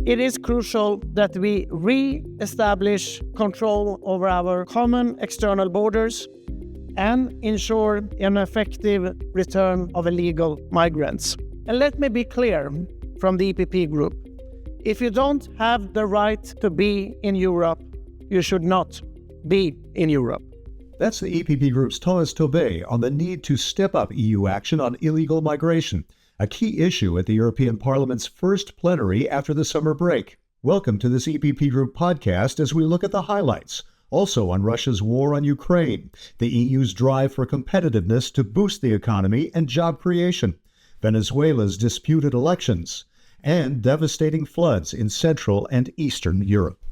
It is crucial that we re-establish control over our common external borders and ensure an effective return of illegal migrants. And let me be clear from the EPP Group. If you don't have the right to be in Europe, you should not be in Europe. That's the EPP Group's Thomas Tobé on the need to step up EU action on illegal migration, a key issue at the European Parliament's first plenary after the summer break. Welcome to this EPP Group podcast as we look at the highlights. Also on Russia's war on Ukraine, the EU's drive for competitiveness to boost the economy and job creation, Venezuela's disputed elections, and devastating floods in Central and Eastern Europe.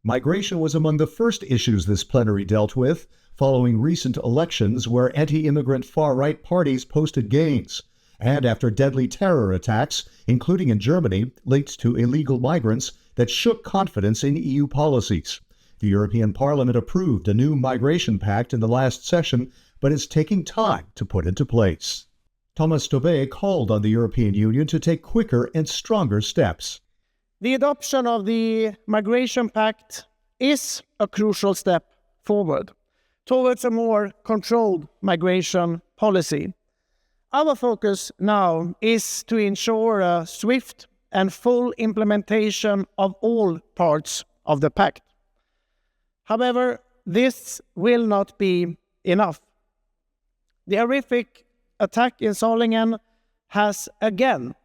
Migration was among the first issues this plenary dealt with, following recent elections where anti-immigrant far-right parties posted gains, and after deadly terror attacks, including in Germany, linked to illegal migrants that shook confidence in EU policies. The European Parliament approved a new migration pact in the last session, but is taking time to put into place. Thomas Tobé called on the European Union to take quicker and stronger steps. The adoption of the Migration Pact is a crucial step forward towards a more controlled migration policy. Our focus now is to ensure a swift and full implementation of all parts of the pact. However, this will not be enough. The horrific attack in Solingen has again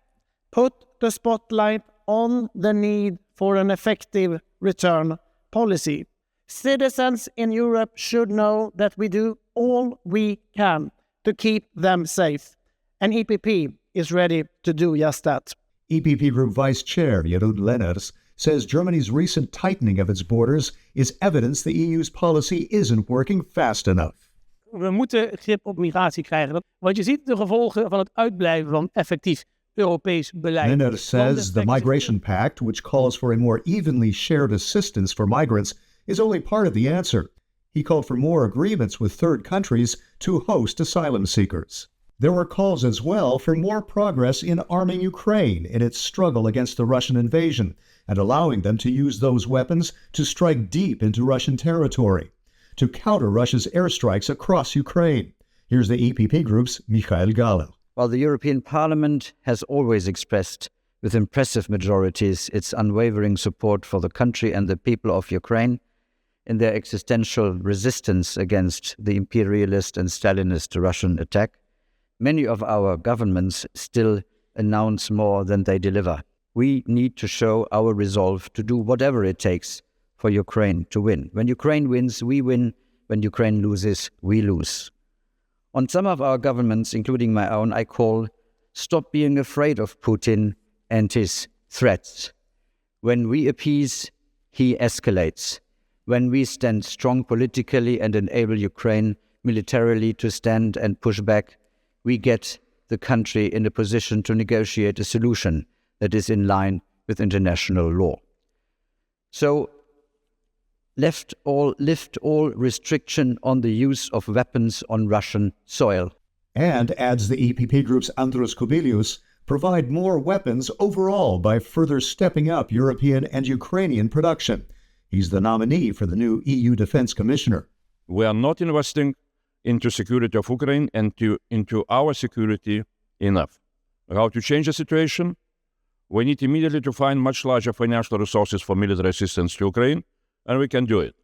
put the spotlight on the need for an effective return policy. Citizens in Europe should know that we do all we can to keep them safe, and EPP is ready to do just that. EPP Group Vice Chair Jeroen Lenners says Germany's recent tightening of its borders is evidence the EU's policy isn't working fast enough. We moeten grip op migratie krijgen. Want je ziet de gevolgen van het uitblijven van effectief Europees beleid. Lenners says the Migration Pact, which calls for a more evenly shared assistance for migrants, is only part of the answer. He called for more agreements with third countries to host asylum seekers. There were calls as well for more progress in arming Ukraine in its struggle against the Russian invasion and allowing them to use those weapons to strike deep into Russian territory, to counter Russia's airstrikes across Ukraine. Here's the EPP Group's Michael Gahler. While the European Parliament has always expressed with impressive majorities its unwavering support for the country and the people of Ukraine in their existential resistance against the imperialist and Stalinist Russian attack, many of our governments still announce more than they deliver. We need to show our resolve to do whatever it takes for Ukraine to win. When Ukraine wins, we win. When Ukraine loses, we lose. On some of our governments, including my own, I call, stop being afraid of Putin and his threats. When we appease, he escalates. When we stand strong politically and enable Ukraine militarily to stand and push back, we get the country in a position to negotiate a solution that is in line with international law. So, lift all restriction on the use of weapons on Russian soil. And, adds the EPP Group's Andros Kubilius, provide more weapons overall by further stepping up European and Ukrainian production. He's the nominee for the new EU Defense Commissioner. We are not investing into security of Ukraine and into our security enough. How to change the situation? We need immediately to find much larger financial resources for military assistance to Ukraine, and we can do it.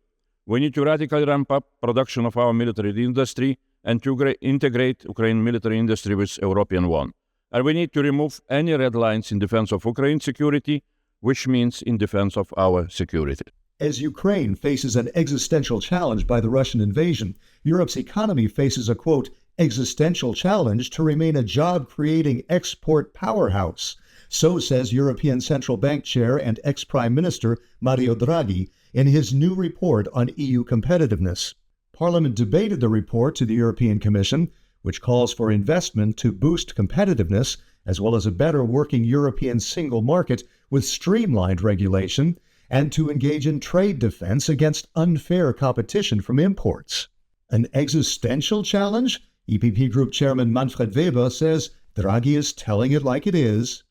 We need to radically ramp up production of our military industry and to integrate Ukraine military industry with European one. And we need to remove any red lines in defense of Ukraine's security, which means in defense of our security. As Ukraine faces an existential challenge by the Russian invasion, Europe's economy faces a, quote, existential challenge to remain a job-creating export powerhouse. So says European Central Bank Chair and ex-Prime Minister Mario Draghi in his new report on EU competitiveness. Parliament debated the report to the European Commission, which calls for investment to boost competitiveness, as well as a better working European single market with streamlined regulation, and to engage in trade defense against unfair competition from imports. An existential challenge? EPP Group Chairman Manfred Weber says Draghi is telling it like it is.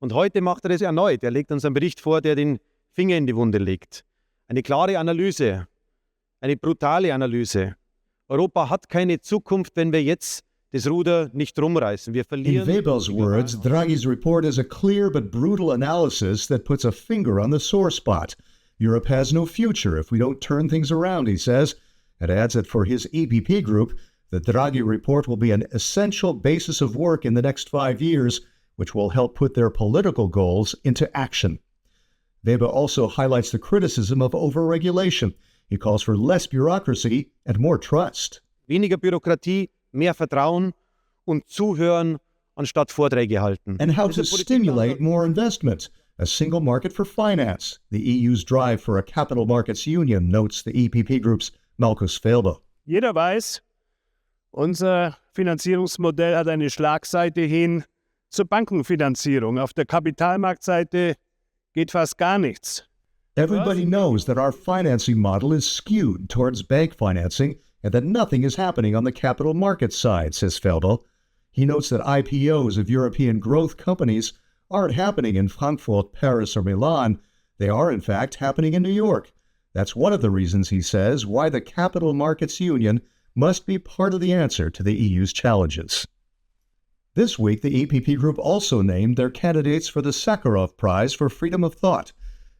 Und heute macht er es erneut. Er legt uns einen Bericht vor, der den Finger in die Wunde legt. Eine klare Analyse, eine brutale Analyse. Europa hat keine Zukunft, wenn wir jetzt das Ruder nicht rumreißen. Wir In verlieren. Weber's words, Draghi's report is a clear but brutal analysis that puts a finger on the sore spot. Europe has no future if we don't turn things around, he says, and adds that for his EPP group, the Draghi report will be an essential basis of work in the next 5 years, which will help put their political goals into action. Weber also highlights the criticism of overregulation. He calls for less bureaucracy and more trust. Weniger Bürokratie, mehr Vertrauen und Zuhören anstatt Vorträge halten. And how Diese to Politik- stimulate more investment. A single market for finance. The EU's drive for a capital markets union, notes the EPP Group's Malkus Felber. Jeder weiß, unser Finanzierungsmodell hat eine Schlagseite hin zur Bankenfinanzierung. Auf der Kapitalmarktseite geht fast gar nichts. Everybody knows that our financing model is skewed towards bank financing and that nothing is happening on the capital market side, says Feldel. He notes that IPOs of European growth companies aren't happening in Frankfurt, Paris, or Milan. They are, in fact, happening in New York. That's one of the reasons, he says, why the Capital Markets Union must be part of the answer to the EU's challenges. This week, the EPP Group also named their candidates for the Sakharov Prize for Freedom of Thought,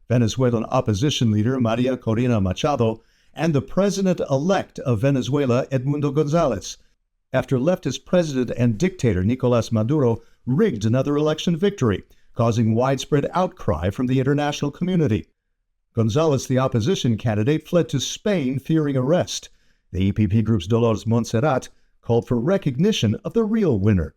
Venezuelan opposition leader Maria Corina Machado, and the president-elect of Venezuela, Edmundo Gonzalez, after leftist president and dictator Nicolas Maduro rigged another election victory, causing widespread outcry from the international community. Gonzalez, the opposition candidate, fled to Spain fearing arrest. The EPP Group's Dolores Montserrat called for recognition of the real winner.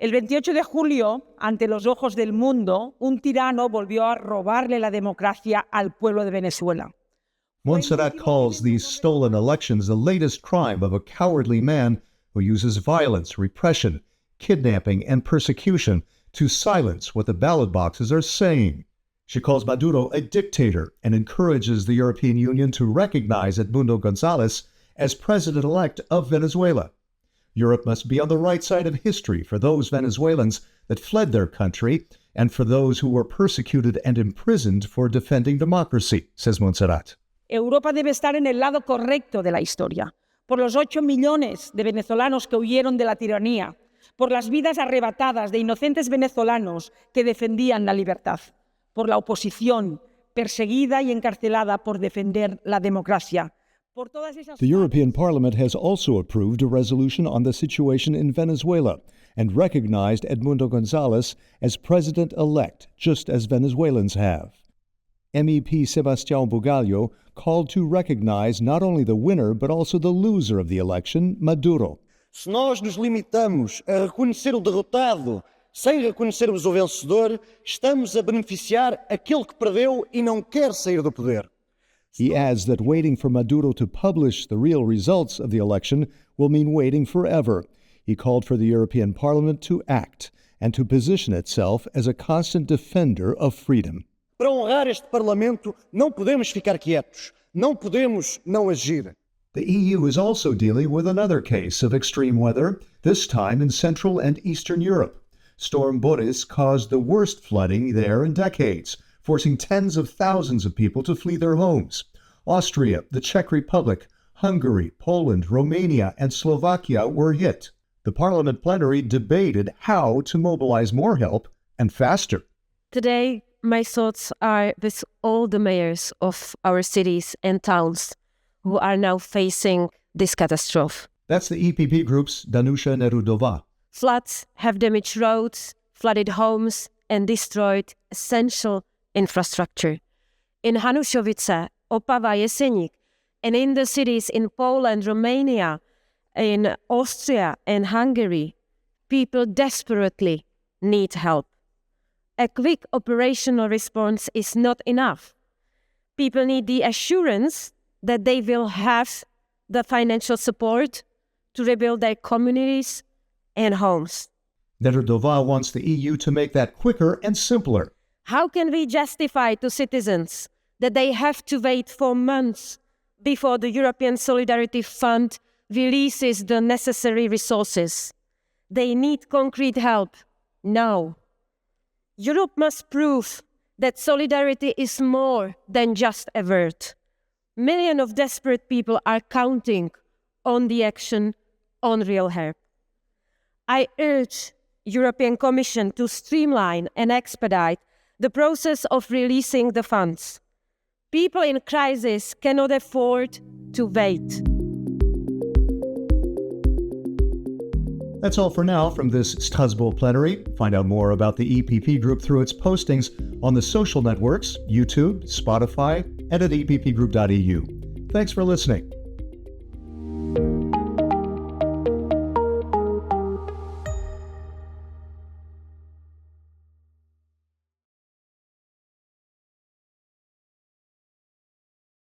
El 28 de julio, ante los ojos del mundo, un tirano volvió a robarle la democracia al pueblo de Venezuela. Montserrat calls these stolen elections the latest crime of a cowardly man who uses violence, repression, kidnapping, and persecution to silence what the ballot boxes are saying. She calls Maduro a dictator and encourages the European Union to recognize Edmundo Gonzalez as president-elect of Venezuela. Europe must be on the right side of history for those Venezuelans that fled their country and for those who were persecuted and imprisoned for defending democracy, says Montserrat. Europa debe estar en el lado correcto de la historia, por los 8 millones de venezolanos que huyeron de la tiranía, por las vidas arrebatadas de inocentes venezolanos que defendían la libertad, por la oposición perseguida y encarcelada por defender la democracia. The European Parliament has also approved a resolution on the situation in Venezuela and recognized Edmundo Gonzalez as president-elect, just as Venezuelans have. MEP Sebastião Bugalho called to recognize not only the winner but also the loser of the election, Maduro. Se nós nos limitamos a reconhecer o derrotado sem reconhecermos o vencedor, estamos a beneficiar aquele que perdeu e não quer sair do poder. He adds that waiting for Maduro to publish the real results of the election will mean waiting forever. He called for the European Parliament to act and to position itself as a constant defender of freedom. Para honrar este Parlamento, não podemos ficar quietos, não podemos não agir. The EU is also dealing with another case of extreme weather, this time in Central and Eastern Europe. Storm Boris caused the worst flooding there in decades, forcing tens of thousands of people to flee their homes. Austria, the Czech Republic, Hungary, Poland, Romania, and Slovakia were hit. The Parliament plenary debated how to mobilize more help and faster. Today, my thoughts are with all the mayors of our cities and towns who are now facing this catastrophe. That's the EPP Group's Danusha Nerudova. Floods have damaged roads, flooded homes, and destroyed essential infrastructure. In Hanušovice, Opava, Jeseník, and in the cities in Poland, Romania, in Austria and Hungary, people desperately need help. A quick operational response is not enough. People need the assurance that they will have the financial support to rebuild their communities and homes. Nerudova wants the EU to make that quicker and simpler. How can we justify to citizens that they have to wait for months before the European Solidarity Fund releases the necessary resources? They need concrete help now. Europe must prove that solidarity is more than just a word. Millions of desperate people are counting on the action, on real help. I urge European Commission to streamline and expedite the process of releasing the funds. People in crisis cannot afford to wait. That's all for now from this Strasbourg Plenary. Find out more about the EPP Group through its postings on the social networks, YouTube, Spotify, and at eppgroup.eu. Thanks for listening.